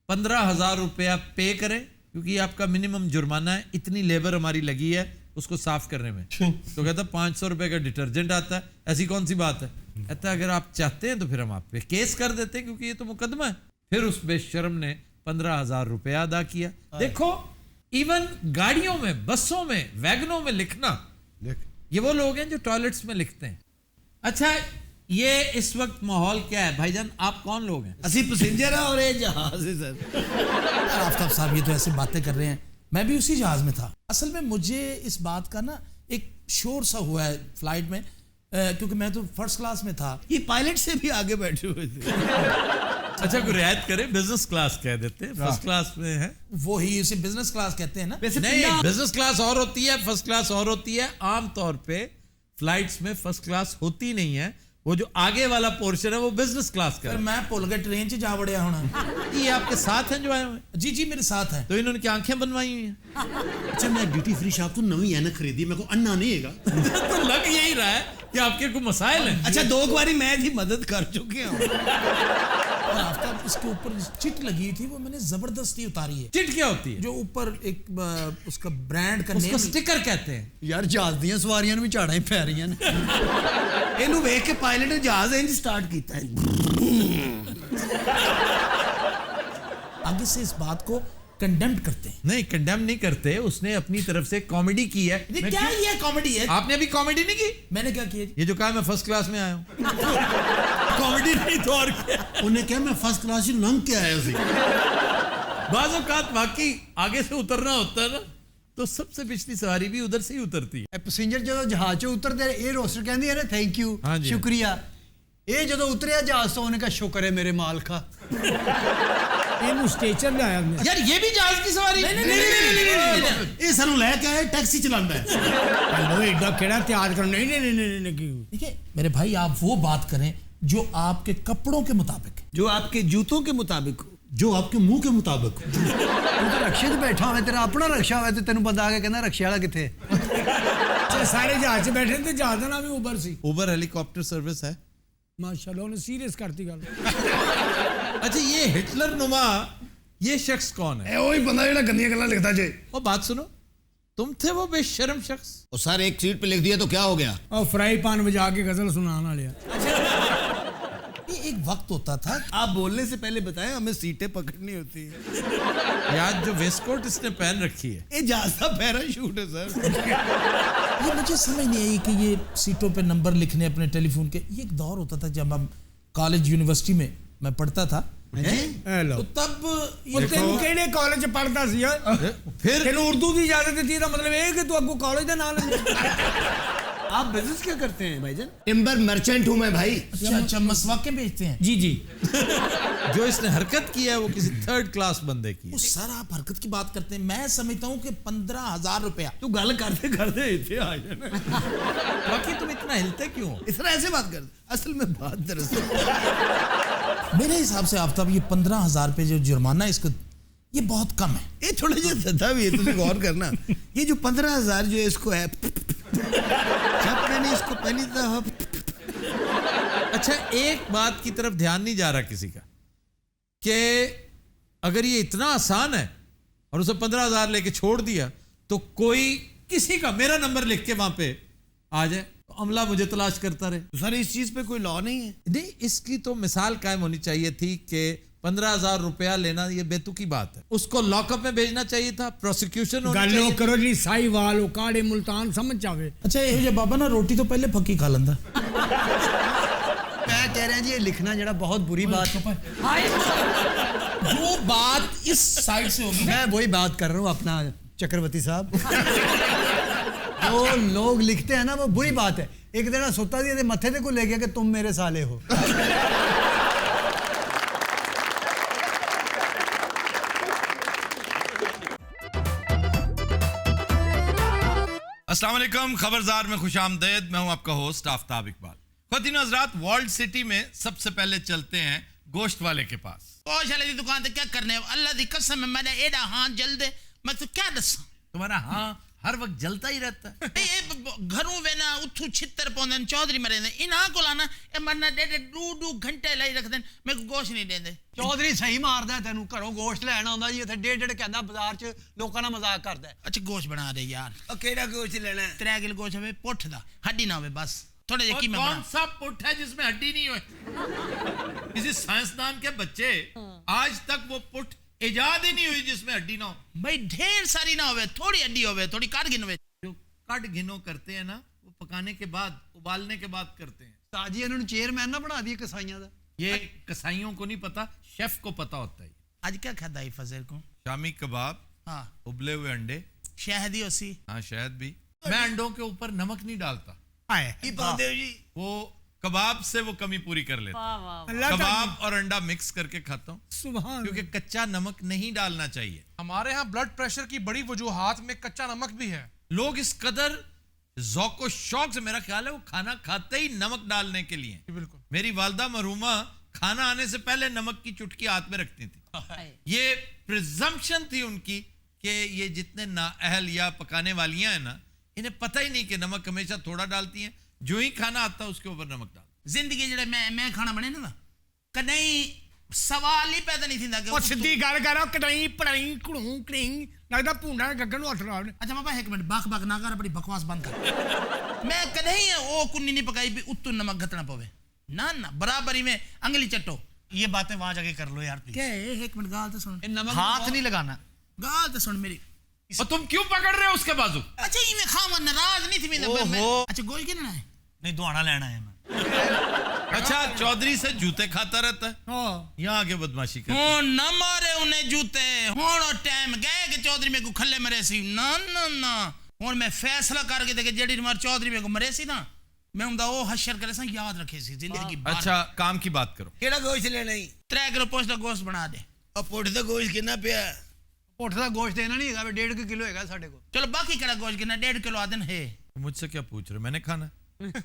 15,000 रुपया पे करें क्योंकि आपका मिनिमम जुर्माना है, इतनी लेबर हमारी लगी है उसको साफ करने में। तो कहता 500 रुपए का डिटर्जेंट आता है, ऐसी कौन सी बात है? कहता अगर आप चाहते हैं तो फिर हम आप पे केस कर देते हैं क्योंकि ये तो मुकदमा है। फिर उस बेशर्म ने 15,000 रुपया अदा किया। देखो, इवन गाड़ियों में, बसों में, वैगनों में लिखना, ये वो लोग हैं जो टॉयलेट्स में लिखते हैं। अच्छा, ये इस वक्त माहौल क्या है भाईजान? आप कौन लोग हैं? असी पैसेंजर है और ये जहाज है सर। आफ्ताब साहब ये तो ऐसे बातें कर रहे हैं, मैं भी उसी जहाज में था। असल में मुझे इस बात का ना एक शोर सा हुआ है फ्लाइट में, क्योंकि मैं तो फर्स्ट क्लास में था। ये पायलट से भी आगे बैठे हुए थे। अच्छा, कोई रियायत करे, बिजनेस क्लास कह देते हैं, फर्स्ट क्लास में है वो ही उसे बिजनेस क्लास कहते हैं ना। नहीं, बिजनेस क्लास और होती है, फर्स्ट क्लास और होती है। आमतौर पे फ्लाइट्स में फर्स्ट क्लास होती नहीं है, वो जो आगे वाला पोर्शन है वो बिजनेस क्लास का है। मैं भूल गया ट्रेन से जा बढ़िया होना। ये आपके साथ हैं जो आए हुए? जी जी मेरे साथ है। तो इन्होंने क्या आंखें बनवाई हुई हैं? अच्छा, मैं ड्यूटी फ्री शॉप तो नवी ऐनक खरीदी, मेरे को अन्ना नहीं हैगा। तो लग यही रहा है कि आपके कोई मसाइल हैं। अच्छा, 2 बारी मैं भी मदद कर चुके हूँ। और आफ्ताब इसके ऊपर चिट लगी हुई थी, वो मैंने जबरदस्ती उतारी है। चिट क्या होती है? जो ऊपर एक उसका ब्रांड का उसको स्टिकर कहते हैं। यार जहाज ਦੀਆਂ ਸਵਾਰੀਆਂ ਨੂੰ ਵੀ ਝਾੜਾਂ ਹੀ ਪੈ ਰਹੀਆਂ ਨੇ। ਇਹਨੂੰ ਵੇਖ ਕੇ ਪਾਇਲਟ ਨੇ ਜਹਾਜ਼ ਇੰਜ स्टार्ट ਕੀਤਾ है। आगे से इस बात को कंडेम करते हैं। नहीं, कंडेम नहीं करते, उसने अपनी तरफ से कॉमेडी की है। क्या ये कॉमेडी है? आपने अभी कॉमेडी नहीं की? मैंने क्या किया? ये जो कहा मैं फर्स्ट क्लास में आया हूँ, कॉमेडी नहीं तो और क्या? उन्हें क्या मैं फर्स्ट क्लास ही लंघ के आया सी। बाज़ औक़ात वाकई आगे से उतरना होता है ना, तो सबसे पिछली सवारी भी उधर से ही उतरती है। ਪੈਸੇਂਜਰ ਜਦੋਂ ਜਹਾਜ਼ 'ਚੋਂ ਉਤਰਦੇ 에ਅਰ ਹੋਸਟਰ ਕਹਿੰਦੀ ਹੈ ਨਾ ਥੈਂਕ ਯੂ, ਹਾਂਜੀ। ਸ਼ੁਕਰੀਆ। ਇਹ ਜਦੋਂ ਉਤਰਿਆ ਜਹਾਜ਼ ਤੋਂ ਉਹਨੇ ਕਹਾ ਸ਼ੁਕਰ ਹੈ ਮੇਰੇ ਮਾਲਕਾ। ਇਹਨੂੰ ਸਟੇਸ਼ਨ ਲਿਆਇਆ ਮੈਂ। यार ये भी जहाज की सवारी? नहीं, ये सानू लेके आए, टैक्सी चलाता है। हेलो एडा केड़ा त्याग कर। नहीं नहीं नहीं नहीं क्यों? देखिए मेरे भाई, आप वो बात करें जो आपके कपड़ों के मुताबिक, जो आपके जूतों के मुताबिक, जो आपके मुंह के मुताबिक। ਤੂੰ ਤਾਂ ਰਕਸ਼ੇ 'ਤੇ ਬੈਠਾ ਹੋਵੇ, ਤੇਰਾ ਆਪਣਾ ਰਕਸ਼ਾ ਹੋਵੇ ਤੇ ਤੈਨੂੰ ਬੰਦਾ ਆ ਕੇ ਕਹਿੰਦਾ ਰਕਸ਼ੇ ਵਾਲਾ ਕਿੱਥੇ? अच्छा, सारे जहाज 'ਚ बैठे थे, जहाज का नाम ही उबर सी। उबर हेलीकॉप्टर सर्विस है। माशाल्लाह उन्हें सीरियस करती गल। अच्छा, ये हिटलर नुमा ये शख्स कौन है? ए वही बंदा जेड़ा गंदियां गल्लां लिखदा जे। वो बात सुनो, तुम थे वो बेशर्म शख्स? और सर एक सीट पे लिख दिया तो क्या हो गया? और फ्राई पान बजा के गजल सुनाने वाले। ایک وقت ہوتا تھا آپ بولنے سے پہلے بتائیں ہمیں سیٹیں پکڑنی ہوتی ہیں. یاد جو ویسٹ کوٹ اس نے پہن رکھی ہے اجازت پیراشوٹ ہے سر. یہ مجھے سمجھ نہیں آئی کہ یہ سیٹوں پہ نمبر لکھنے اپنے ٹیلی فون کے. یہ ایک دور ہوتا تھا جب ہم کالج یونیورسٹی میں میں پڑھتا تھا تو تب تینوں کہڑے کالج پڑھتا سی پھر تینوں اردو کی اجازت دیتی ہے مطلب یہ کہ تو اگو کالج کا نام لے. آپ بزنس کیا کرتے ہیں بھائی جان؟ ٹمبر مرچنٹ ہوں میں بھائی. اچھا مسواکیں بیچتے ہیں. جی جی. جو اس نے حرکت کی ہے وہ کسی تھرڈ کلاس بندے کی ہے. سر آپ حرکت کی بات کرتے ہیں, میں سمجھتا ہوں کہ 15,000 روپیہ. تو گل کرتے کرتے اتنے آ جانا. باقی تم اتنا ہلتے کیوں؟ اس طرح ایسے بات کرتے. اصل میں بات دراصل میرے حساب سے آفتاب یہ 15,000 روپے جو جرمانہ اس کو یہ بہت کم ہے. یہ تھوڑا جہا زیادہ بھی ہے, تم غور کرنا. یہ جو 15,000 جو اس کو ہے, جب میں نے اس کو پہلی دفعہ. اچھا ایک بات کی طرف دھیان نہیں جا رہا کسی کا کہ اگر یہ اتنا آسان ہے اور اسے 15,000 لے کے چھوڑ دیا تو کوئی کسی کا میرا نمبر لکھ کے وہاں پہ آ جائے تو عملہ مجھے تلاش کرتا رہے. سر اس چیز پہ کوئی لا نہیں ہے. نہیں, اس کی تو مثال قائم ہونی چاہیے تھی کہ 15,000 روپیہ لینا یہ بیتوکی بات ہے. اس کو لاک اپ میں بھیجنا چاہیے تھا, پروسیکیوشن ہونی گالو چاہیے. کرو جی سائی وال اکاڑے ملتان سمجھ جاوے. اچھا یہ بابا نا روٹی تو پہلے پکی کھا لندا. میں کہہ رہا جی یہ لکھنا جڑا بہت بری بات ہے. جو بات اس سائڈ سے ہوگی میں وہی بات کر رہا ہوں اپنا چکروتی صاحب. جو لوگ لکھتے ہیں نا وہ بری بات ہے. ایک دن سوتا دیا متھے تے کو لے گیا کہ تم میرے سالے ہو. السلام علیکم, خبرزار میں خوش آمدید. میں ہوں آپ کا ہوسٹ آفتاب اقبال. خواتین و حضرات, ورلڈ سٹی میں سب سے پہلے چلتے ہیں گوشت والے کے پاس. گوشت والے دی دکان تے کیا کرنے, اللہ دی قسم میں نے ایڈا ہاں جل دے, میں تو کیا دساں. تمہارا ہاں ہر وقت جلتا ہی رہتا ہے. گھروں وینا اتھو چھتر پوندن چودھری مرے دے انہاں کو لانا اے مرنا ڈیڑھ دو گھنٹے لائی رکھ دین, میں کو گوشت نہیں دیندے. چودھری صحیح ماردا ہے تینوں, گھروں گوشت لینا ہوندا جی تے ڈیڑھ ڈیڑھ کہندا بازار چ لوکاں نال مذاق کردا ہے. اچھا گوشت بنا دے یار. اور کیڑا گوشت لینا ہے؟ 3 کلو گوشت ہوے پٹھ دا, ہڈی نہ ہوے بس. تھوڑے جے قیمت کون سا پٹھ ہے جس میں ہڈی نہیں ہوئے؟ کسی سائنسدان کے بچے آج تک وہ پٹھ ایجاد ہی نہیں ہوئی جس میں ہڈی نہ ہو. بھائی ڈھیر ساری نہ ہوے, تھوڑی ہڈی ہوے, تھوڑی کاٹ گن ہوے. جو کٹ گھنو کرتے ہیں نا وہ پکانے کے بعد, ابالنے کے بعد کرتے ہیں. تاجی انہوں نے چیئرمین نہ بنا دیا کسائیاں دا. یہ کسائیوں کو نہیں پتا, شیف کو پتا ہوتا ہے. آج کیا کھادا ہے فضل کو؟ شامی کباب, ہاں ابلے ہوئے انڈے, شہد اسی. ہاں شہد بھی. میں انڈوں کے اوپر نمک نہیں ڈالتا. وہ کباب سے وہ کمی پوری کر لیتا. کباب اور انڈا مکس کر کے کھاتا ہوں سبحان, کیونکہ کچا نمک نہیں ڈالنا چاہیے. ہمارے ہاں بلڈ پریشر کی بڑی وجوہات میں کچا نمک بھی ہے. لوگ اس قدر ذوق و شوق سے, میرا خیال ہے وہ کھانا کھاتے ہی نمک ڈالنے کے لیے. بالکل. میری والدہ مرحومہ کھانا آنے سے پہلے نمک کی چٹکی ہاتھ میں رکھتی تھی. یہ پرزمپشن تھی ان کی کہ یہ جتنے نااہل یا پکانے والیاں ہیں نا, انہیں پتہ ہی نہیں کہ نمک ہمیشہ تھوڑا ڈالتی ہیں, جو ہی کھانا آتا ہے اس کے اوپر نمک ڈال. زندگی جڑے میں کھانا بنے نا کدی سوال ہی پیدا نہیں تھیندا کہ او سدھی گل کرو کڈائی پڑائی کڑوں کڑیں لگدا پونڈا گگن نو ہتھ لا. اچھا بابا ایک منٹ باک نہ کر, بڑی بکواس بند کر. میں کدی او کنی نہیں پکائی بھی اتو نمک گھتنا پوے نہ برابری میں انگلی چٹو. یہ باتیں وہاں جا کے کر لو یار پلیز. کیا ہے, ایک منٹ گال تو سن, ہاتھ نہیں لگانا. گال تو سن میری. اور تم کیوں پکڑ رہے ہو اس کے بازو؟ اچھا یہ میں کھاوا ناراض نہیں تھی میں. اچھا گوشت کتنا ہے؟ نہیں دوانا لینا ہے میں. اچھا چودھری سے جوتے کھاتا رہتا ہے, یہاں آگے بدماشی کرتا ہے. ہوں نہ مارے انہیں جوتے, ہوں ٹائم گئے کہ چودھری میں کو کھلے مرے سی. نہ ہوں میں فیصلہ کر کے دے کہ جڑی مار چودھری میں کو مرے سی نا, میں ہوں وہ حشر کرے سا یاد رکھے سی زندگی کی بات. اچھا کام کی بات کرو. کیڑا گوشت لینا ہے؟ 3 کلو پوچھ دا گوشت بنا دے. اور پوٹھ دا گوشت کتنا پیا؟ پٹھ دا گوشت دینا نہیں ہے, 1.5 کلو ہے ساڈے کو. چلو باقی کہڑا گوشت کتنا 1.5 کلو آدن ہے. مجھ سے کیا پوچھ رہے, میں نے کھانا.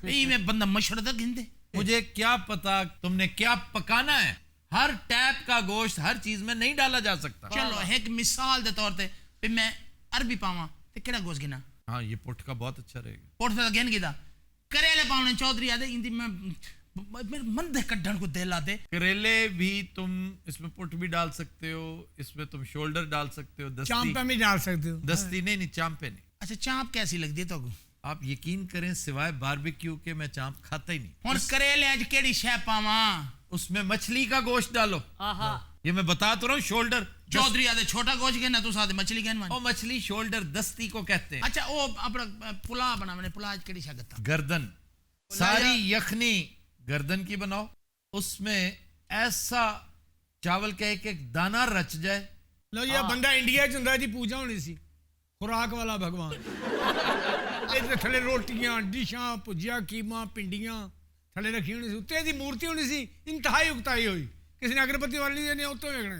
یہ میں بندہ مشورہ گھن دے. مجھے کیا پتا تم نے کیا پکانا ہے. ہر ٹیپ کا گوشت ہر چیز میں نہیں ڈالا جا سکتا. چلو ایک مثال دے طور پہ میں عربی پاواں تے کیڑا گوشت گنا؟ ہاں یہ پٹھ کا بہت اچھا رہے گا. پٹھ دا گن گدا کریلے پاونے چودھری آدے اندی میں مندے کڈھن کو دل آدے. کریلے بھی تم اس میں پٹھ بھی ڈال سکتے ہو, اس میں تم شولڈر ڈال سکتے ہو, چامپا میں ڈال سکتے ہو. دستی نہیں چامپے نہیں. اچھا چانپ کیسی لگتی ہے تو آپ یقین کریں سوائے باربیکیو کے میں چانپ کھاتا ہی نہیں. ہن کریلے اج کیڑی شے پاواں؟ اس میں مچھلی کا گوشت ڈالو. یہ میں بتا تو رہا ہوں. شولڈر چودھری آدھے چھوٹا گوشت کہنا تو ساتھ مچھلی کہنا. او مچھلی شولڈر دستی کو کہتے ہیں. اچھا وہ اپنا پلا بنا میں نے پلا اج کیڑی شے گتا؟ گردن. ساری یخنی گردن کی بناؤ. اس میں ایسا چاول کا ایک ایک دانہ رچ جائے. لو یہ بندہ انڈیا چ ہوندا جی پوجا ہونی سی خوراک والا بھگوان. ادھر تھلے روٹیاں ڈشاں بھجیا قیمہ پنڈیاں تھلے رکھی ہونی سی. اتنے دی مورتی ہونی سی انتہائی اکتائی ہوئی. کسی نے اگربتی والی دینی اتوں ویکھنا.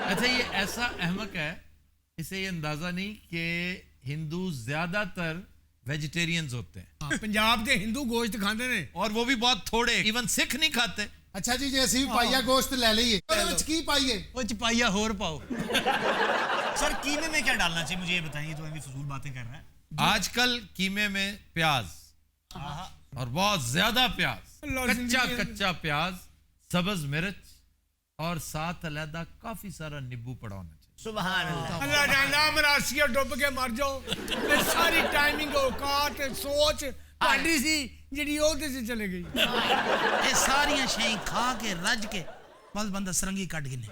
اچھا یہ ایسا احمق ہے اسے یہ اندازہ نہیں کہ ہندو زیادہ تر ویجیٹیرینز ہوتے ہیں. پنجاب کے ہندو گوشت کھاندے نے اور وہ بھی بہت تھوڑے. ایون سکھ نہیں کھاتے. اچھا جی جیسے بھی پائیا گوشت لے لئیے کی پائیے وہ پائیا ہور پاؤ. سر قیمے میں کیا ڈالنا چاہیے مجھے یہ بتائیے. تو فضول باتیں کر رہے ہیں. آج کل قیمے میں پیاز اور بہت زیادہ پیاز, کچا پیاز, سبز مرچ اور ساتھ علیحدہ کافی سارا نیبو پڑا ہونا چاہیے. سبحان اللہ. اللہ جاندا مراسیہ ڈوب کے مر جاؤ. ساری ٹائمنگ اوقات سوچ پاڈی سی جڑی او تے چلے گئی. اے ساریاں شیں کھا کے رج کے بس بندہ سرنگی کٹ گنے.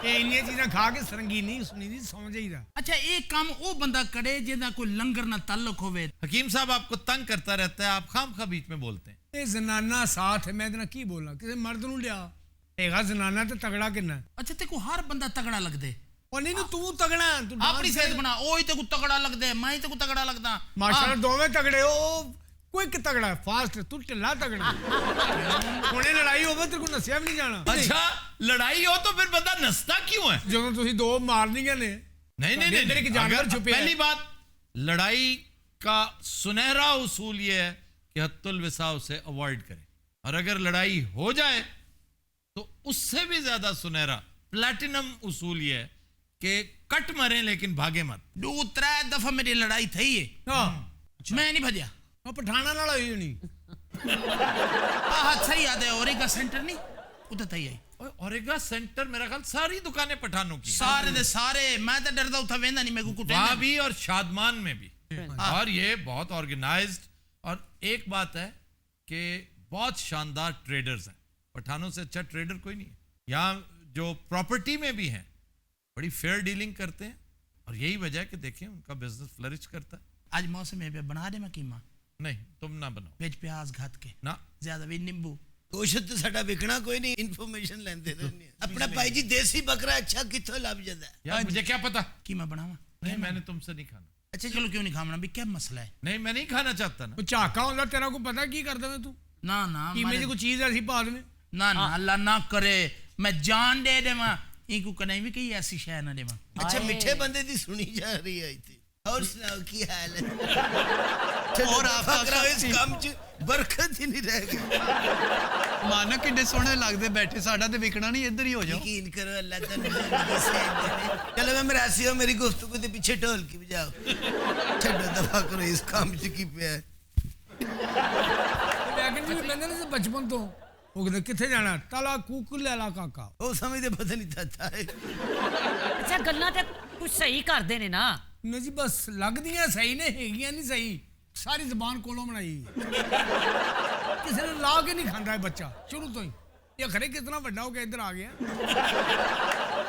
اے انہی چیزاں کھا کے سرنگی نہیں سنی دی سمجھ ہی رہا. اچھا ایک کام او بندہ کرے جہاں کوئی لنگر نہ تعلق ہوئے. حکیم صاحب آپ کو تنگ کرتا رہتا ہے, آپ خام خواہ بیچ میں بولتے ہیں. اے زنانہ ساتھ ہے, میں اتنا کی بولنا. کسی مرد نو لیا اے زنانہ تے تگڑا کنا. اچھا تے کو ہر بندہ تگڑا لگ دے. اور نہیں تو تگڑا تو اپنی صحت بنا. اوہی تے کو تگڑا لگ دے, میں تے کو تگڑا لگدا. ماشاءاللہ دوویں تگڑے ہو. کوئی کہ تگڑا ہے فاسٹ تو ٹلا تگڑا. کونے لڑائی ہوے تے کو نسیا بھی نہیں جانا. اچھا لڑائی ہو تو پھر بندہ نستا کیوں ہے؟ جدوں تسی دو مارنیاں نے. نہیں جانور چھپے. پہلی بات لڑائی کا سنہرا اصول یہ ہے کہ حت الوسا اسے اوائڈ کرے, اور اگر لڑائی ہو جائے تو اس سے بھی زیادہ سنہرا پلیٹینم اصول یہ ہے کہ کٹ مریں لیکن بھاگے مت. 2-3 دفعہ میری لڑائی تھی ہے, میں نہیں بھجیا. پٹھانا نال ہوئی ہونی. صحیح یاد ہے اوریگا سینٹر نہیں ادھر تھی آئی. اوریگا سینٹر میرا خیال ساری دکانیں پٹھانوں کی سارے دے سارے. میں تو ڈردا اتھا ویندا نہیں میں کو کٹے وہاں بھی اور شادمان میں بھی. اور یہ بہت آرگنائزڈ. اور ایک بات ہے کہ بہت شاندار ٹریڈرز ہیں. پٹھانوں سے اچھا ٹریڈر کوئی نہیں ہے. یہاں جو پراپرٹی میں بھی ہیں بڑی فیئر ڈیلنگ کرتے ہیں, اور یہی وجہ ہے کہ دیکھیں ان کا بزنس فلرچ کرتا ہے. آج موسم ہے بنا دے میں قیمہ. نہیں تم نہ بناؤ. ویج پیاز گھات کے نہ زیادہ بھی نیمبو. گوشت تو ساڈا وکنا کوئی نہیں, انفارمیشن لیندے رہنے. اپنا بھائی جی دیسی بکرا اچھا کتھوں لب جاندا ہے یار مجھے کیا پتا قیمہ بناواں. نہیں میں نے تم سے نہیں کھانا. اچھا چلو کیوں نہیں کھانا بھی کیا مسئلہ ہے؟ نہیں میں نہیں کھانا چاہتا نا. چاکا ہوندا تیرا کو پتہ کی کردا میں تو نہ قیمے دی کوئی چیز ایسی پا دے. نہ اللہ نہ کرے میں جان دے دیواں ان کو کنے بھی کئی ایسی شے نہ دیواں. اچھا میٹھے بندے دی سنی جا رہی ہے تھی. اور سناؤ کی حال ہے؟ اور آپ کا اس کام چ برکت ہی نہیں رہ گئی. مانا کڈے سونے لگدے بیٹھے, ساڈا تے وکنا نہیں, ادھر ہی ہو جاؤ. یقین کرو اللہ تعالی زندگی سے دے. چلو میں مراسی ہوں, میری گفتگو دے پیچھے ڈھول کی بجاؤ. چھڈو دفع کرو اس کام چ کی پیا. لیکن جی میں نے بچپن تو وہ کتنے جانا تالا کوک لے لا کاکا. وہ سمجھ دے پتہ نہیں تھا. اچھا گلاں تے کچھ صحیح کردے نے نا. نہیں جی بس لگدیاں صحیح نے, ہیگیاں نہیں صحیح. ساری زبان کولوں بنائی. کسی نے لا کے نہیں کھاندا ہے بچہ شروع تو ہی. یہ کھڑے کتنا بڑا ہو کے ادھر آ گیا.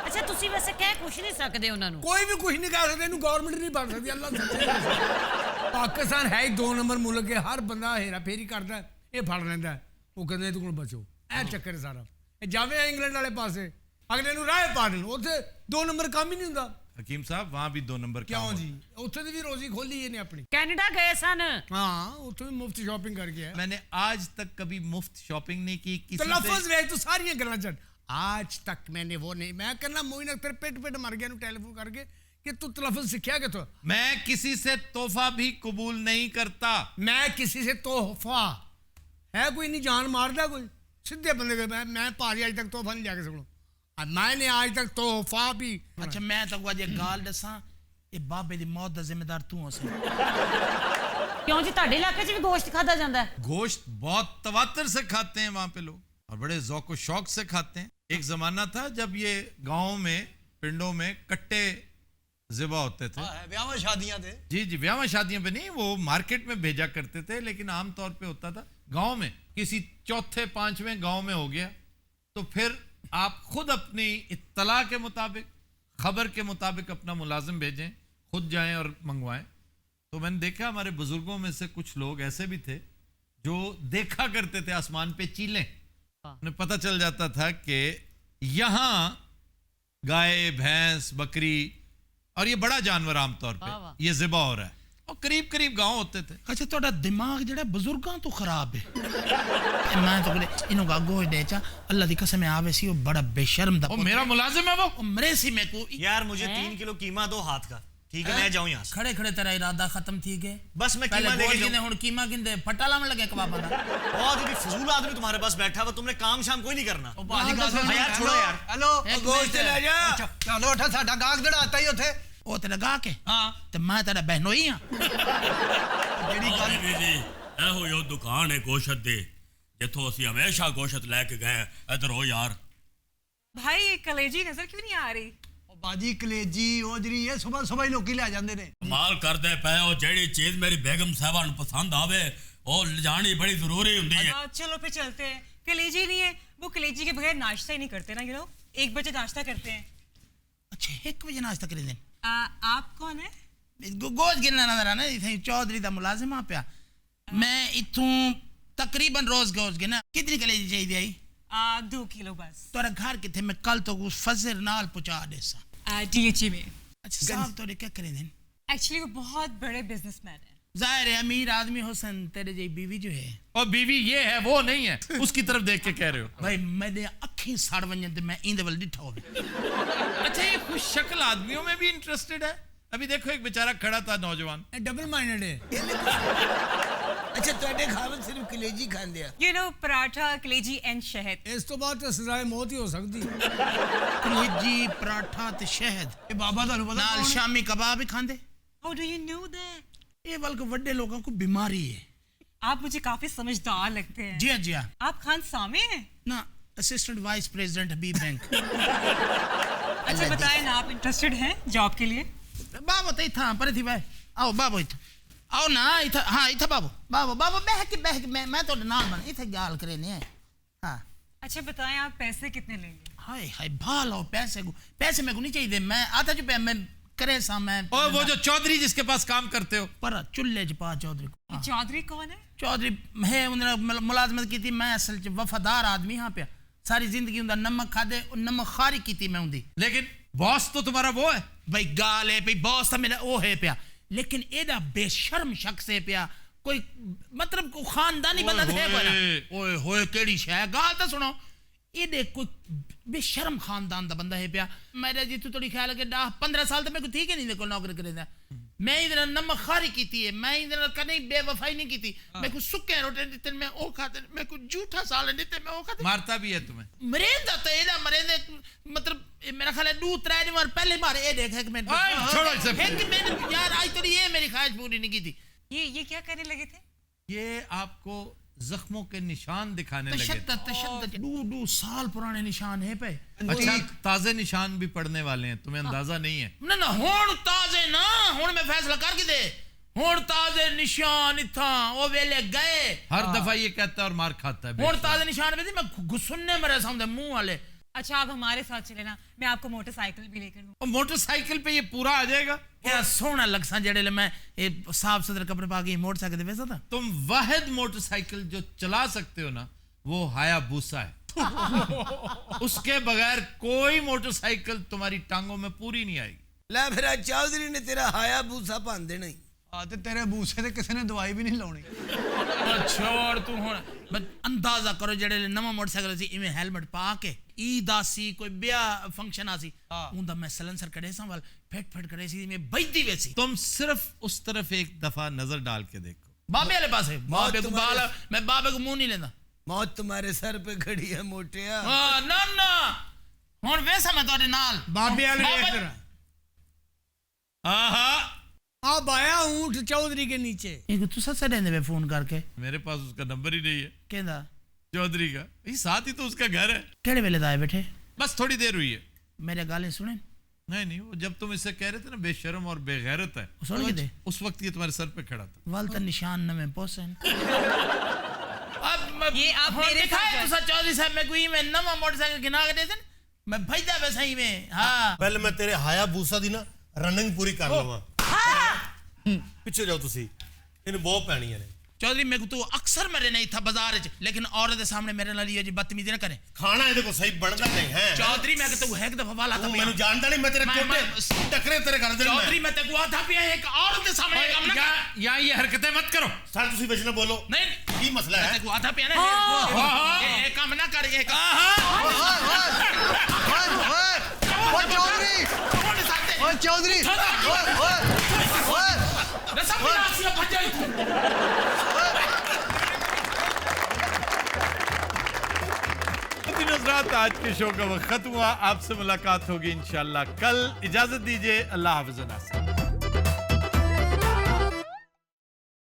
اچھا تسی ویسے کہہ کچھ نہیں سکدے انہاں نوں. کوئی بھی کچھ نہیں کہہ سکتا. اینوں گورنمنٹ نہیں بن سکتی. اللہ سچے پاکستان ہے 2 نمبر ملک ہے. ہر بندہ ہیرا پھیری کردا ہے, یہ پھڑ لیندا ہے. وہ کہندے تو کول بچو. اے چکر سارا. اے جاوے انگلینڈ والے پاسے اگلے نوں راہ پا دین, اوتھے 2 نمبر کام ہی نہیں ہوندا. حکیم صاحب وہاں بھی 2 نمبر کیوں جی اتنے بھی روزی کھولی ہے نے اپنی. کینیڈا گئے سن. ہاں اتنے بھی مفت شاپنگ کر کے. میں نے آج تک کبھی مفت شاپنگ نہیں کی کسی سے. لفظ ویچ تو ساری گلاں چڑھ. آج تک میں نے وہ نہیں. میں کہنا موئن اختر پیٹ مر گیا ٹیلی فون کر کے کہ تو لفظ سیکھیا کہ تو. میں کسی سے تحفہ بھی قبول نہیں کرتا. میں کسی سے تحفہ ہے کوئی نہیں, جان مار دا کوئی سیدھے بندے کے. میں پاری آج تک تحفہ نہیں جا کے سکوں. میں نے آج تک تحفہ بھی. اچھا میں تو اج گال دساں, یہ بابے دی موت دا ذمہ دار تو ہو. کیوں جی تہاڈے علاقے 'چ بھی گوشت کھادا جاندا ہے؟ گوشت بہت تواتر سے کھاتے ہیں وہاں پہ لوگ, اور بڑے ذوق و شوق سے کھاتے ہیں. ایک زمانہ تھا جب یہ گاؤں میں پنڈوں میں کٹے ज़िबा होते थे। ब्याह शादियां थे। जी जी, ब्याह शादियों पे नहीं, वो मार्केट में भेजा करते थे, लेकिन आम तौर पे होता था गांव में, किसी चौथे पांचवें गांव में हो गया तो फिर आप खुद अपनी इत्तला के मुताबिक, खबर के मुताबिक अपना मुलाजिम भेजें, खुद जाएं और मंगवाएं। तो मैंने देखा हमारे बुजुर्गों में से कुछ लोग ऐसे भी थे जो देखा करते थे आसमान पे चीलें, उन्हें पता चल जाता था कि यहाँ गाय, भैंस, बकरी और ये बड़ा जानवर आमतौर पे ये ज़िबा हो रहा है, और करीब करीब गांव होते थे। अच्छा ਤੁਹਾਡਾ ਦਿਮਾਗ ਜਿਹੜਾ ਬਜ਼ੁਰਗਾਂ ਤੋਂ ਖਰਾਬ ਹੈ ਮੈਂ ਤਾਂ ਬੋਲੇ ਇਹਨੂੰ ਗਾਗੋ ਦੇ ਚਾ ਅੱਲਾ ਦੀ ਕਸਮ ਆਵੇ ਸੀ ਉਹ ਬੜਾ ਬੇਸ਼ਰਮ ਦਾ ਉਹ ਮੇਰਾ ਮੁਲਾਜ਼ਮ ਹੈ वो मरे सी मैं को यार मुझे 3 किलो कीमा दो हाथ का, ठीक है मैं जाऊं यहाँ से। खड़े खड़े तेरा इरादा खत्म थी गए, बस मैं पहले कीमा लेके गोश्त जाऊं। गिने हुन कीमा गिनदे फट्टा लावन लगे कबाबां दा। बहुत ही फजूल आदमी तुम्हारे पास बैठा हुआ, तुमने काम शाम कोई नहीं करना। यार छोड़ो यार। हेलो गोश्त ले जा। चलो उठा साडा गाहक दड़ाता ही उथे। ਉਹ ਤੇਰਾ ਗਾ ਕੇ ਹਾਂ ਤੇ ਮੈਂ ਤੇਰਾ ਬਹਿਨੋਈ ਆ ਜਿਹੜੀ ਗੱਲ ਜੀ ਇਹੋ ਜੋ ਦੁਕਾਨ ਹੈ ਗੋਸ਼ਤ ਦੇ ਜਿੱਥੋਂ ਅਸੀਂ ਹਮੇਸ਼ਾ ਗੋਸ਼ਤ ਲੈ ਕੇ ਗਏ, ਇਧਰ ਹੋ ਯਾਰ। भाई ये कलेजी नजर क्यों नहीं आ रही? ਉਹ ਬਾਜੀ ਕਲੇਜੀ ਉਹ ਜਿਹੜੀ ਇਹ ਸਵੇਰ ਸਵੇਰ ਲੋਕੀ ਲੈ ਜਾਂਦੇ ਨੇ। ਕਮਾਲ ਕਰਦੇ ਪਏ ਹੋ, ਜਿਹੜੀ ਚੀਜ਼ ਮੇਰੀ ਬੇਗਮ ਸਾਹਿਬਾ ਨੂੰ ਪਸੰਦ ਆਵੇ ਉਹ ਲਿਜਾਣੀ ਬੜੀ ਜ਼ਰੂਰੀ ਹੁੰਦੀ ਹੈ। चलो फिर चलते हैं। कलेजी नहीं है वो, कलेजी के बगैर नाश्ता ही नहीं करते ना, 1 बजे नाश्ता करते हैं। ਅੱਛਾ 1 ਵਜੇ ਨਾਸ਼ਤਾ ਕਰੀ ਦੇ। आप कौन है? ਗੋਸ਼ ਗਿਣਨਾ ਨਜ਼ਰ ਆਣਾ ਇਥੇ ਚੌਧਰੀ ਦਾ ਮੁਲਾਜ਼ਮ ਆ ਪਿਆ ਮੈਂ ਇਥੋਂ ਤਕਰੀਬਨ ਰੋਜ਼ ਗੋਸ਼ ਗਿਣਾ। ਕਿੰਨੀ ਕਲੇਜੀ ਚਾਹੀਦੀ ਆਈ? 2 किलो बस। ਤੇਰਾ ਘਰ ਕਿੱਥੇ? ਮੈਂ ਕੱਲ ਤੋਂ ਉਸ ਫਜ਼ਰ ਨਾਲ ਪਹੁੰਚਾ ਦੇਸਾਂ। DHE में। अच्छा साहब तोरे क्या करे देन? एक्चुअली वो बहुत बड़े बिजनेसमैन है। जाहिर है अमीर आदमी हुसन तेरे जैसी बीवी जो है, और बीवी ये है वो नहीं है, उसकी तरफ देख के कह रहे हो। भाई मेरे अखी सड़ वंजन ते मैं इंदे वल डिठा होवे। अच्छा ये खुश शक्ल आदमियों में भी इंटरेस्टेड है? अभी देखो एक बेचारा खड़ा था नौजवान, डबल माइंडेड है। अच्छा ਤੁਹਾਡੇ ਖਾਵਤ ਸਿਰਫ ਕਲੇਜੀ ਖਾਂਦੇ ਆ? पराठा, कलेजी एंड शहद। ਇਸ ਤੋਂ ਬਾਅਦ ਤਾਂ ਸਜ਼ਾਏ ਮੌਤ ਹੀ ਹੋ ਸਕਦੀ। कलेजी पराठा ते शहद ਇਹ ਬਾਬਾ ਤੁਹਾਨੂੰ ਪਤਾ नाल शामी कबाब ही खांदे। How do you know that? ये बल्कि बड़े लोगों को बीमारी है। आप मुझे काफी समझदार लगते हैं। जी हाँ जी हाँ। आप खान सामे हैं? ना असिस्टेंट वाइस प्रेसिडेंट हबीब बैंक। अच्छा बताएं ना, आप इंटरेस्टेड हैं जॉब के लिए? बाबू तो इतना पर थी भाई, आओ बाबू इतना आओ ना इतना, हाँ इतना बाबू बाबू बाबू बह के मैं तो नाल बन इतना गाल करे नहीं है। हाँ अच्छा बताएं आप पैसे कितने लेंगे? हाय हाय भालो पैसे मेरे को नहीं चाहिए, मैं आता जो मैं करे सा मैं। और वो जो चौधरी जिसके पास काम करते हो, पर चुल्ले च पा चौधरी को। चौधरी कौन है? चौधरी है, उन्होंने मुलाजमत की थी, मैं असल च वफादार आदमी हाँ पे सारी जिंदगी उनका नमक खादे नमक खारी की थी मैं उनकी। लेकिन बॉस तो तुम्हारा वो है भाई गाल है भाई, बॉस तो मेरा वो है पिया, लेकिन एदा बेशर्म शख्स है पिया, कोई मतलब को खानदानी बंदा है कोई ना। ओए होए केड़ी शय गाल तो सुनो, ये कोई बेशर्म खानदान दा बंदा है पिया। मेरे जी तू थोड़ी ख्याल है कि 10-15 साल तो मेरे को ठीक है नहीं देखो नौकरी करे दा, मैं इधर नमक खारी की थी, मैं इधर कहीं बेवफाई नहीं की थी, मैं को सुक्के रोटे देते मैं ओ खाते, मैं को झूठा साल देते मैं ओ खाते। मारता भी है तुम्हें? मरेंदा तो एदा मरेंदे मतलब मेरा ख्याल है 2-3 बार पहले बार ये देखा कि मैं छोड़ो इसे। यार आज तो ये मेरी ख्वाहिश पूरी नहीं की थी। ये क्या करने लगे थे? ये आपको जख्मों के निशान दिखाने लगे। तशद्दद 2 साल पुराने निशान है पे। अच्छा ताजे निशान भी पड़ने वाले हैं, तुम्हें अंदाजा नहीं है? ना ना हुण ताजे ना, हुण मैं फैसला करके दे, हुण ताजे निशान इथा ओ वेले गए। हर दफा ये कहता है और मार खाता है। हुण ताजे निशान पे मैं गुस्सने मेरे सामने मुंह वाले। अच्छा आप हमारे साथ चले ना, मैं आपको मोटरसाइकिल भी लेकर दूं। और मोटरसाइकिल पे ये पूरा आ जाएगा? क्या सोना लगसा जेड़े मैं साफ सुथरे कपड़े पा के मोटरसाइकिल पे बैठा था। तुम वाहिद मोटरसाइकिल जो चला सकते हो ना वो हायाबूसा है। उसके बगैर कोई मोटरसाइकिल तुम्हारी टांगों में पूरी नहीं आएगी। ਲੈ ਫਿਰ ਅੱਜ ਚੌਧਰੀ ਨੇ ਤੇਰਾ ਹਾਇਆ ਬੂਸਾ ਭੰਨ ਦੇਣਾ ਹੀ। ਆ ਤੇ ਤੇਰੇ ਬੂਸੇ ਤੇ ਕਿਸੇ ਨੇ ਦਵਾਈ ਵੀ ਨਹੀਂ ਲਾਉਣੀ। छोड़ तू हुण अंदाजा करो जेड़े नवा मोटरसाइकिल सी इवें हेलमेट पा के ईद आसी कोई ब्याह फंक्शन आसी उंदा मैं सलेंसर कड़े सा वाल फट करे सी मैं बजदी वैसी। तुम सिर्फ उस तरफ एक दफा नजर डाल के देखो, बाबे वाले पास है, बाबे को बाल मैं बाबे को मुंह नहीं लेंदा। मौत तुम्हारे सर पे खड़ी है मोटिया। हां ना ना हुण वैसा मैं तोरे नाल बाबे वाले देख रहा। आहा अब आया ऊंट चौधरी के नीचे। एक तू सच देंदे वे फोन करके? मेरे पास उसका नंबर ही नहीं है। कहंदा चौधरी का ये साथ ही तो उसका घर है। केड़े वेले दा आए बैठे? बस थोड़ी देर हुई है। मेरे गाले सुने, نہیں وہ جب تم اسے کہہ رہے تھے نا بے شرم اور بے غیرت ہے سن کے دے اس وقت یہ تمہارے سر پہ کھڑا تھا والتا نشان نہ میں پوسن اب یہ آپ میرے دکھائے تو سا چودھری صاحب میں کوئی میں نواں موٹر سائیکل گنا کے دے دن میں بھیجدا ویسا ہی میں ہاں پہلے میں تیرے ہایا بوسا دی نا رننگ پوری کر لواں پیچھے جاؤ تسی ان بہت پینیاں نے چودھری میں کو تو اکثر میرے نہیں تھا بازار وچ لیکن عورت دے سامنے میرے نال یہ جی بدتمیزی نہ کرے کھانا اے کو صحیح بندا نہیں ہے چودھری میں کہ تو ایک دفعہ والا تھا میں جاندا نہیں میں تیرے کوٹے ٹکرے تیرے کر دے چودھری میں تے کو تھا پیا ایک عورت دے سامنے کام نہ یا یہ حرکتیں مت کرو سر تسی وچ نہ بولو نہیں کی مسئلہ ہے تے کو تھا پیا نا ایک کام نہ کر ایک چودھری حضرات آج کے شو کا وقت ختم ہوا آپ سے ملاقات ہوگی انشاءاللہ کل اجازت دیجیے اللہ حافظ.